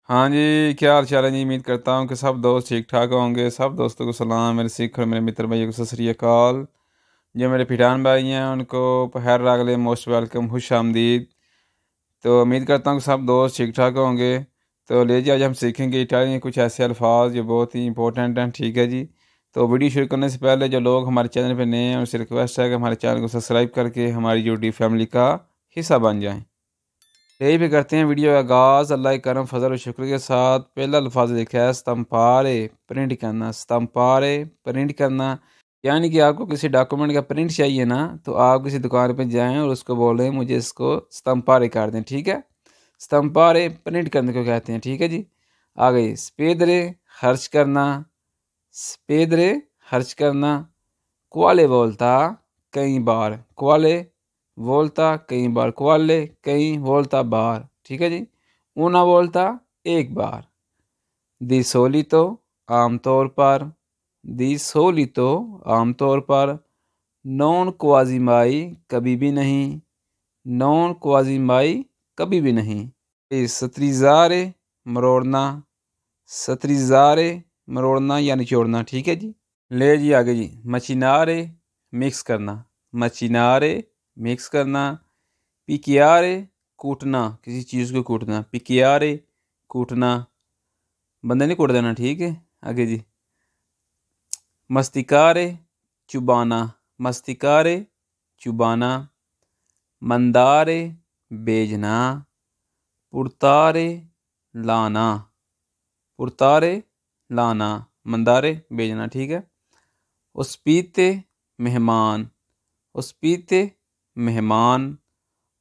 हाँ जी, क्या हाल चाल है जी। उम्मीद करता हूँ कि सब दोस्त ठीक ठाक होंगे। सब दोस्तों को सलाम, मेरे सिख और मेरे मित्र भाइयों को सत श्री अकाल। जो मेरे पिठान भाई हैं उनको पहर रागले मोस्ट वेलकम, खुश आमदीद। तो उम्मीद करता हूँ कि सब दोस्त ठीक ठाक होंगे। तो ले जी, आज हम सीखेंगे इटालियन के कुछ ऐसे अल्फाज जो बहुत ही इंपॉर्टेंट हैं। ठीक है जी। तो वीडियो शुरू करने से पहले जो लोग हमारे चैनल पर नए हैं उनसे रिक्वेस्ट है कि हमारे चैनल को सब्सक्राइब करके हमारी यूट्यूब फैमिली का हिस्सा बन जाएँ। यही भी करते हैं वीडियो का आगाज़ अल्लाह के करम फजल और शुक्र के साथ। पहला अल्फाज लिखा है स्तंपारे, प्रिंट करना। स्तंपारे, प्रिंट करना, यानी कि आपको किसी डॉक्यूमेंट का प्रिंट चाहिए ना, तो आप किसी दुकान पे जाएं और उसको बोलें मुझे इसको स्तंपारे कर दें। ठीक है, स्तंपारे प्रिंट करने को कहते हैं। ठीक है जी। आ गई स्पेदरे, खर्च करना। स्पेदरे, खर्च करना। क्वाले बोलता, कई बार। क्वाले वोल्टा कई बार, क्वाले कई वोल्टा बार। ठीक है जी। ऊना वोल्टा एक बार। दी सोलितो आमतौर पर। दी सोलितो आमतौर पर। नॉन क्वाजिमाई कभी भी नहीं। नॉन क्वाजिमाई कभी भी नहीं। सत्रीजारे मरोड़ना। सत्रीजारे मरोड़ना या निचोड़ना। ठीक है जी। ले जी आगे जी, मचिनारे मिक्स करना। मचिनारे मिक्स करना। पिकियारे कूटना, किसी चीज़ को कूटना। पिकियारे कूटना, बंदे नहीं कूट देना। ठीक है, आगे जी। मस्तिकारे चुबाना। मस्तिकारे चुबाना। मंदारे बेजना। पुरतारे लाना। पुरतारे लाना, मंदारे बेजना। ठीक है। उस्पीते मेहमान। उस्पीते मेहमान।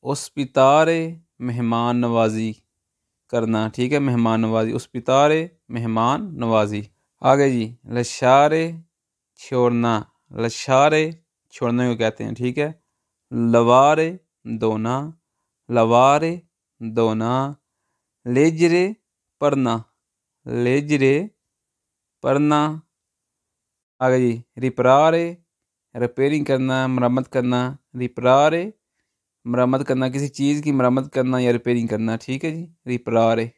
उस्पितारे मेहमान नवाजी करना। ठीक है, मेहमान नवाजी। उस्पितारे मेहमान नवाजी। आगे जी, लशारे छोड़ना। लशारे छोड़ने को कहते हैं। ठीक है। लवारे दोना। लवारे दोना। लेजरे पढ़ना। लेजरे पढ़ना। आगे जी, रिपरारे रिपेयरिंग करना, मरम्मत करना। रिपरारे मरम्मत करना, किसी चीज़ की मरम्मत करना या रिपेयरिंग करना। ठीक है जी, रिपरारे।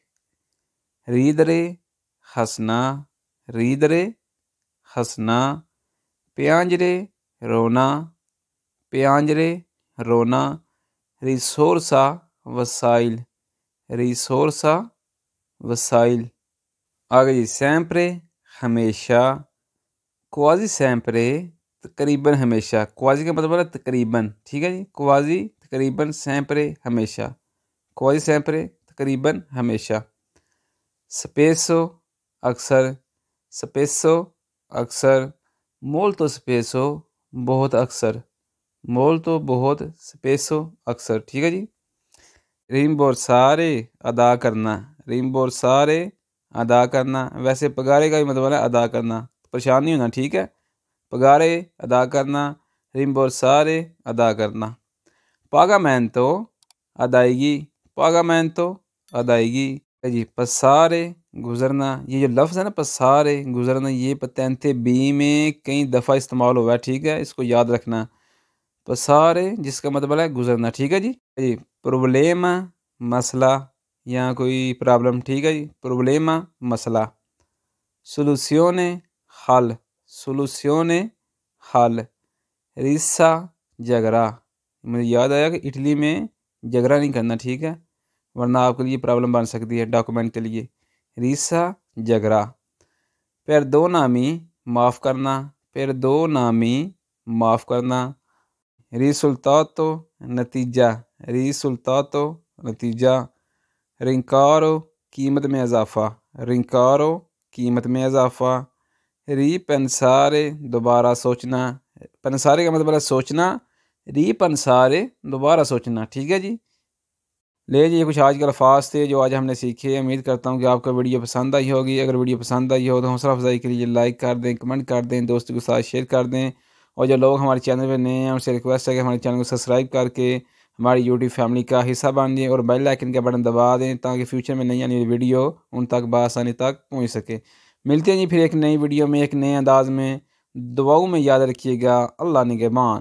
रीदरे हंसना। रीदरे हंसना। प्यांजरे रोना। प्यांजरे रोना। रिसोर्सा वसाइल। रिसोर्सा वसाइल। आगे जी, सैम्परे हमेशा। क्वाजी सैम्परे तकरीबन हमेशा। क्वाजी का मतलब है तकरीबन। ठीक है जी। क्वाजी तकरीबन, सैम्परे हमेशा। क्वाजी सैम्परे तकरीबन हमेशा। स्पेसो अक्सर। स्पेसो अक्सर। मोल्तो स्पेसो बहुत अक्सर। मोल्तो बहुत, स्पेसो अक्सर। ठीक है जी। रिम्बोर्सारे अदा करना। रिम्बोर्सारे अदा करना, वैसे पगारे का भी मतलब है अदा करना, परेशान नहीं होना। ठीक है। पगारे अदा करना। रिम्बोर्सारे अदा करना। पागामेंतो अदायगी। पागामेंतो अदायगी। जी, पसारे गुजरना। ये जो लफ्ज़ है ना, पसारे गुजरना, ये पतेंते बी में कई दफ़ा इस्तेमाल हुआ है। ठीक है, इसको याद रखना। पसारे जिसका मतलब है गुजरना। ठीक है जी। प्रॉब्लेम मसला या कोई प्रॉब्लम। ठीक है जी, प्रॉब्लेम मसला। सोलूसियोने हल। सोलूसियोने हल। रिस्सा झगड़ा। मुझे याद आया कि इटली में झगड़ा नहीं करना। ठीक है, वरना आपके लिए प्रॉब्लम बन सकती है डॉक्यूमेंट के लिए। रिस्सा झगड़ा। फिर दो नामी माफ़ करना। फिर दो नामी माफ़ करना। रिसुल्तातो नतीजा। रिसुल्तातो नतीजा। रिंकारो कीमत में इजाफ़ा। रिंकारो कीमत में इजाफ़ा। री पेंसारे दोबारा सोचना। पेंसारे का मतलब है सोचना। री पेंसारे दोबारा सोचना। ठीक है जी। ले जी, ये कुछ आज के अल्फाज थे जो आज हमने सीखे। उम्मीद करता हूँ कि आपको वीडियो पसंद आई होगी। अगर वीडियो पसंद आई हो तो हौसला अफजाई के लिए लाइक कर दें, कमेंट कर दें, दोस्तों के साथ शेयर कर दें। और जो लोग हमारे चैनल पर नए हैं उनसे रिक्वेस्ट है कि हमारे चैनल को सब्सक्राइब करके हमारी यूट्यूब फैमिली का हिस्सा बन दें और बेल आइकन का बटन दबा दें ताकि फ्यूचर में नई आने वीडियो उन तक बआसानी तक पहुँच सके। मिलते हैं जी फिर एक नई वीडियो में, एक नए अंदाज में। दुआओं में याद रखिएगा। अल्लाह निगहबान।